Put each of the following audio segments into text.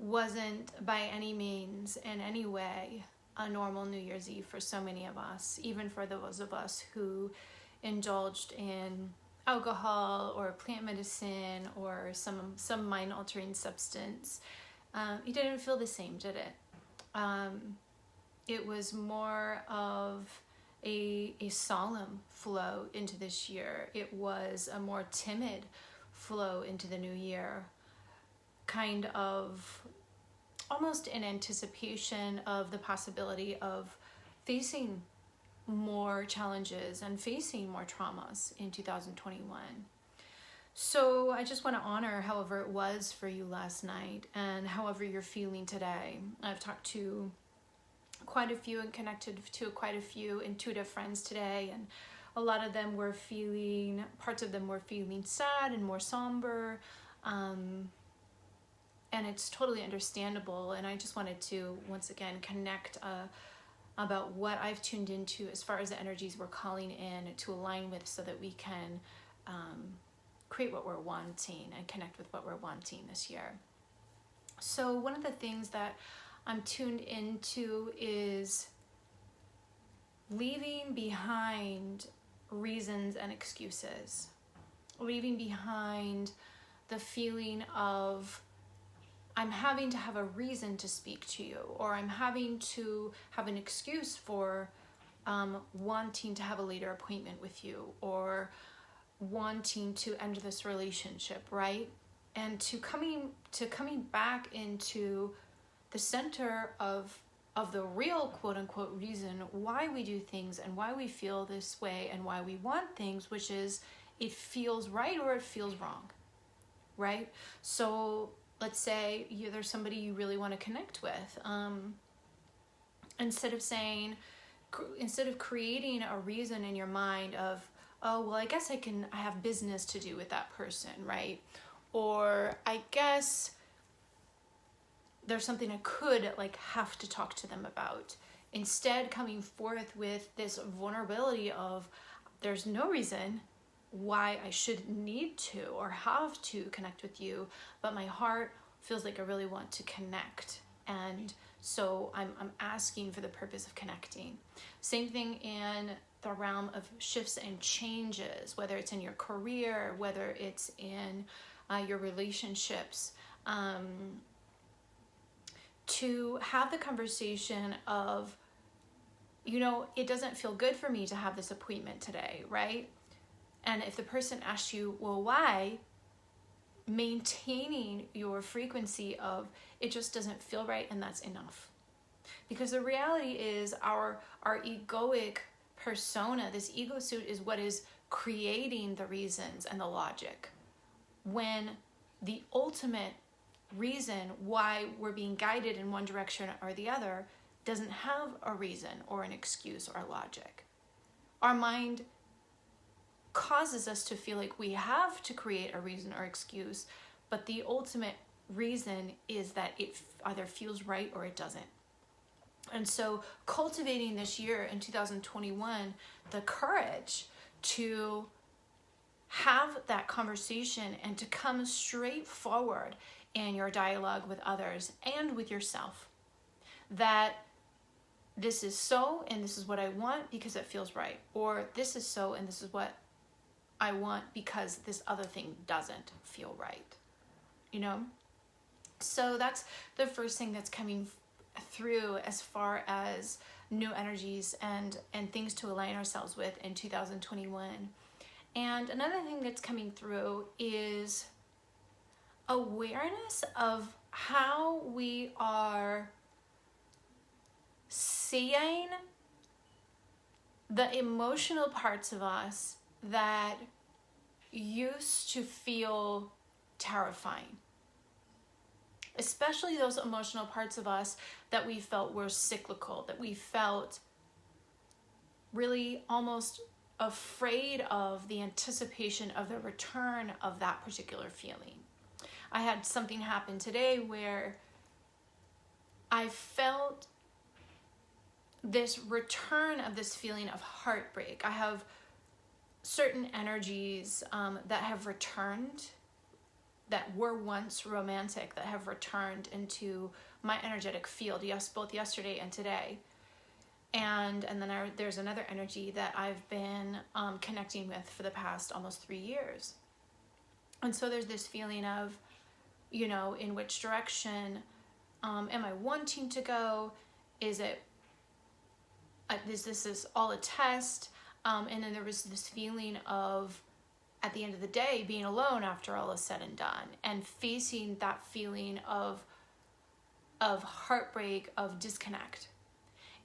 wasn't by any means in any way a normal New Year's Eve for so many of us, even for those of us who indulged in alcohol or plant medicine or some mind altering substance. It didn't feel the same, did it? It was more of a solemn flow into this year. It was a more timid flow into the new year, kind of almost in anticipation of the possibility of facing more challenges and facing more traumas in 2021. So I just want to honor however it was for you last night and however you're feeling today. I've talked to quite a few and connected to quite a few intuitive friends today, and a lot of them were feeling, parts of them were feeling sad and more somber, and it's totally understandable. And I just wanted to once again connect about what I've tuned into as far as the energies we're calling in to align with, so that we can create what we're wanting and connect with what we're wanting this year. So one of the things that I'm tuned into is leaving behind reasons and excuses, leaving behind the feeling of I'm having to have a reason to speak to you, or I'm having to have an excuse for wanting to have a later appointment with you, or wanting to end this relationship, right? And to coming back into the center of the real quote unquote reason why we do things and why we feel this way and why we want things, which is it feels right or it feels wrong, right? So let's say there's somebody you really want to connect with. Instead of creating a reason in your mind of, oh, well, I guess I have business to do with that person, right? Or I guess there's something I could have to talk to them about. Instead, coming forth with this vulnerability of there's no reason why I should need to or have to connect with you, but my heart feels like I really want to connect. And so I'm asking for the purpose of connecting. Same thing in the realm of shifts and changes, whether it's in your career, whether it's in your relationships, to have the conversation of, it doesn't feel good for me to have this appointment today, right? And if the person asks you, well, why? Maintaining your frequency of it just doesn't feel right, and that's enough. Because the reality is our egoic persona, this ego suit, is what is creating the reasons and the logic, when the ultimate reason why we're being guided in one direction or the other doesn't have a reason or an excuse or logic. Our mind causes us to feel like we have to create a reason or excuse, but the ultimate reason is that it either feels right or it doesn't. And so cultivating this year in 2021 the courage to have that conversation and to come straight forward in your dialogue with others and with yourself, that this is so and this is what I want because it feels right, or this is so and this is what I want because this other thing doesn't feel right, So that's the first thing that's coming through as far as new energies and things to align ourselves with in 2021. And another thing that's coming through is awareness of how we are seeing the emotional parts of us that used to feel terrifying. Especially those emotional parts of us that we felt were cyclical, that we felt really almost afraid of the anticipation of the return of that particular feeling. I had something happen today where I felt this return of this feeling of heartbreak. I have certain energies that have returned that were once romantic that have returned into my energetic field, yes, both yesterday and today. And then there's another energy that I've been connecting with for the past almost 3 years. And so there's this feeling of, in which direction am I wanting to go? Is this all a test? And then there was this feeling of, at the end of the day, being alone after all is said and done, and facing that feeling of heartbreak, of disconnect.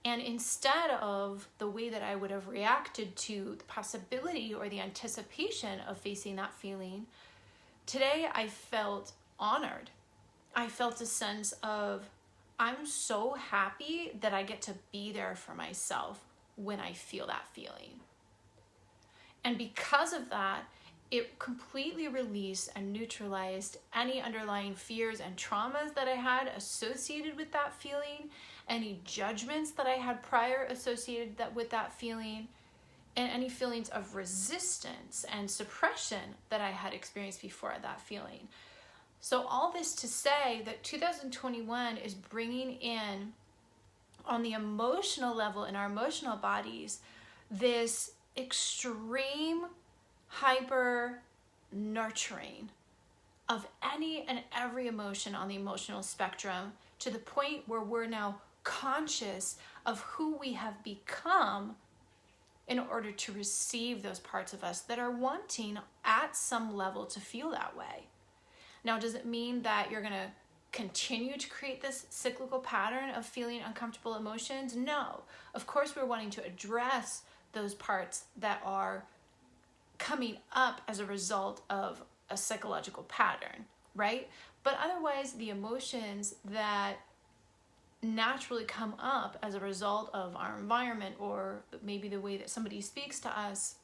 And instead of the way that I would have reacted to the possibility or the anticipation of facing that feeling, today I felt honored. I felt a sense of, I'm so happy that I get to be there for myself when I feel that feeling. And because of that, it completely released and neutralized any underlying fears and traumas that I had associated with that feeling, any judgments that I had prior associated with that feeling, and any feelings of resistance and suppression that I had experienced before that feeling. So all this to say that 2021 is bringing in, on the emotional level, in our emotional bodies, this extreme hyper nurturing of any and every emotion on the emotional spectrum, to the point where we're now conscious of who we have become in order to receive those parts of us that are wanting at some level to feel that way. Now, does it mean that you're going to continue to create this cyclical pattern of feeling uncomfortable emotions? No. Of course, we're wanting to address those parts that are coming up as a result of a psychological pattern, right? But otherwise, the emotions that naturally come up as a result of our environment, or maybe the way that somebody speaks to us,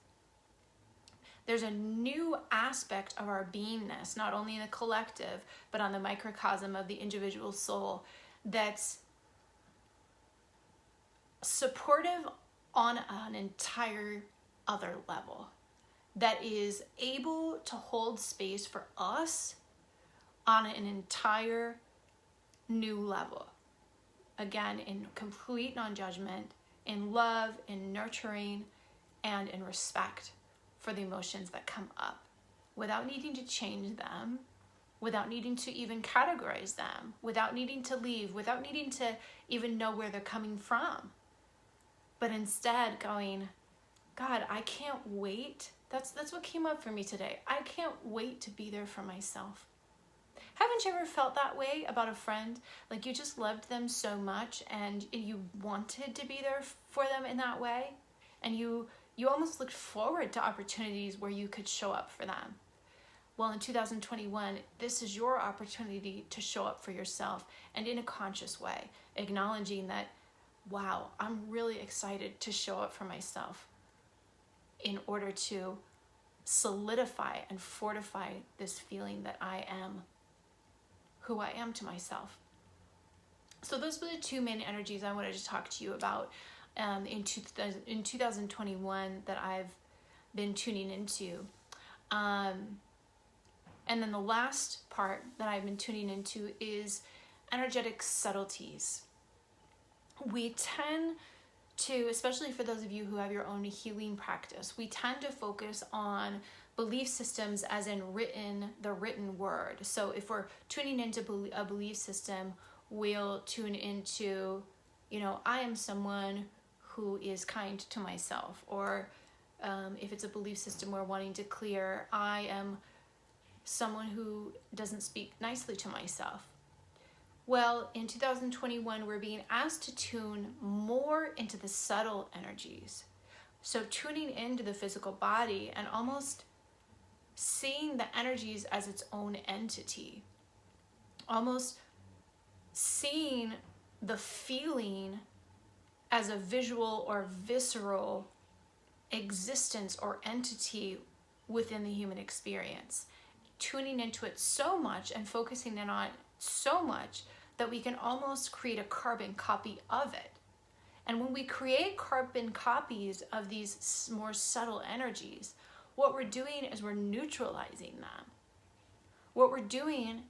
there's a new aspect of our beingness, not only in the collective, but on the microcosm of the individual soul, that's supportive on an entire other level, that is able to hold space for us on an entire new level. Again, in complete non-judgment, in love, in nurturing, and in respect for the emotions that come up, without needing to change them, without needing to even categorize them, without needing to leave, without needing to even know where they're coming from. But instead going, God, I can't wait. That's what came up for me today. I can't wait to be there for myself. Haven't you ever felt that way about a friend? Like you just loved them so much and you wanted to be there for them in that way? And you almost looked forward to opportunities where you could show up for them. Well, in 2021, this is your opportunity to show up for yourself, and in a conscious way, acknowledging that, wow, I'm really excited to show up for myself in order to solidify and fortify this feeling that I am who I am to myself. So those were the two main energies I wanted to talk to you about in 2021 that I've been tuning into. And then the last part that I've been tuning into is energetic subtleties. We tend to, especially for those of you who have your own healing practice, we tend to focus on belief systems as in the written word. So if we're tuning into a belief system, we'll tune into, I am someone who is kind to myself. Or if it's a belief system we're wanting to clear, I am someone who doesn't speak nicely to myself. Well, in 2021, we're being asked to tune more into the subtle energies. So tuning into the physical body and almost seeing the energies as its own entity. Almost seeing the feeling as a visual or visceral existence or entity within the human experience. Tuning into it so much and focusing in on it so much that we can almost create a carbon copy of it. And when we create carbon copies of these more subtle energies, what we're doing is we're neutralizing them. What we're doing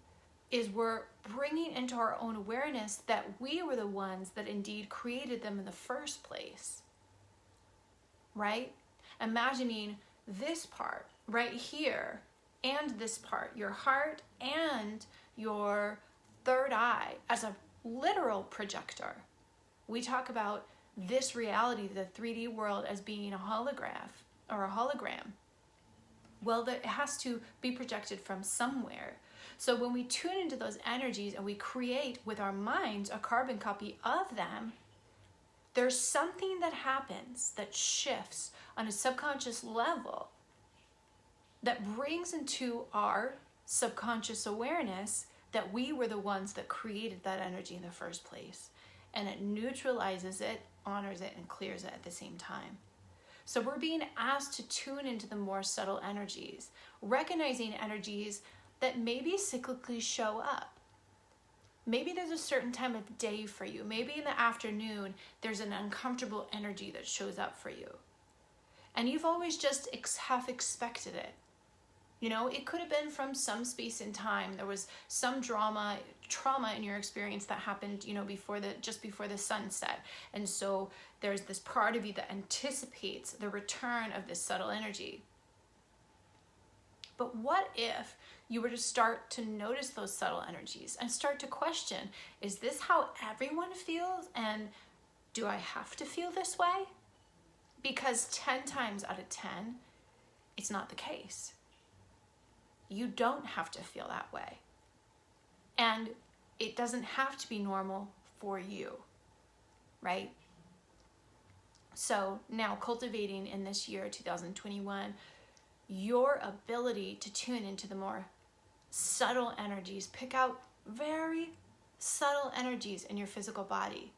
is we're bringing into our own awareness that we were the ones that indeed created them in the first place, right? Imagining this part right here and this part, your heart and your third eye, as a literal projector. We talk about this reality, the 3D world, as being a holograph or a hologram. Well, it has to be projected from somewhere. So when we tune into those energies and we create with our minds a carbon copy of them, there's something that happens that shifts on a subconscious level that brings into our subconscious awareness that we were the ones that created that energy in the first place. And it neutralizes it, honors it, and clears it at the same time. So we're being asked to tune into the more subtle energies, recognizing energies that maybe cyclically show up. Maybe there's a certain time of day for you. Maybe in the afternoon, there's an uncomfortable energy that shows up for you. And you've always just half expected it. You know, it could have been from some space in time. There was some trauma in your experience that happened, you know, just before the sunset. And so there's this part of you that anticipates the return of this subtle energy. But what if you were to start to notice those subtle energies and start to question, is this how everyone feels? And do I have to feel this way? Because 10 times out of 10, it's not the case. You don't have to feel that way. And it doesn't have to be normal for you, right? So now cultivating in this year, 2021, your ability to tune into the more subtle energies, pick out very subtle energies in your physical body.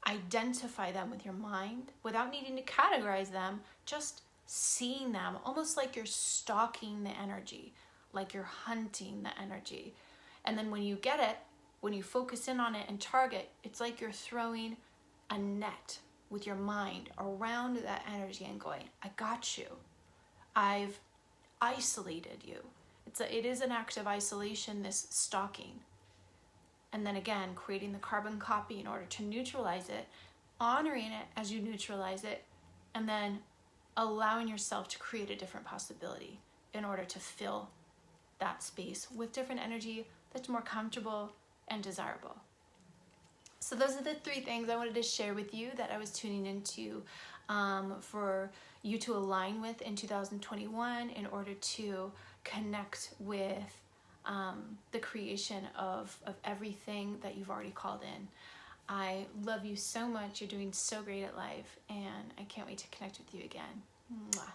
Identify them with your mind without needing to categorize them, just seeing them, almost like you're stalking the energy, like you're hunting the energy. And then when you get it, when you focus in on it and target, it's like you're throwing a net with your mind around that energy and going, I got you. I've isolated you. It is an act of isolation, this stalking. And then again, creating the carbon copy in order to neutralize it, honoring it as you neutralize it, and then allowing yourself to create a different possibility in order to fill that space with different energy that's more comfortable and desirable. So those are the 3 things I wanted to share with you that I was tuning into for you to align with in 2021 in order to connect with the creation of everything that you've already called in. I love you so much. You're doing so great at life, and I can't wait to connect with you again. Mwah.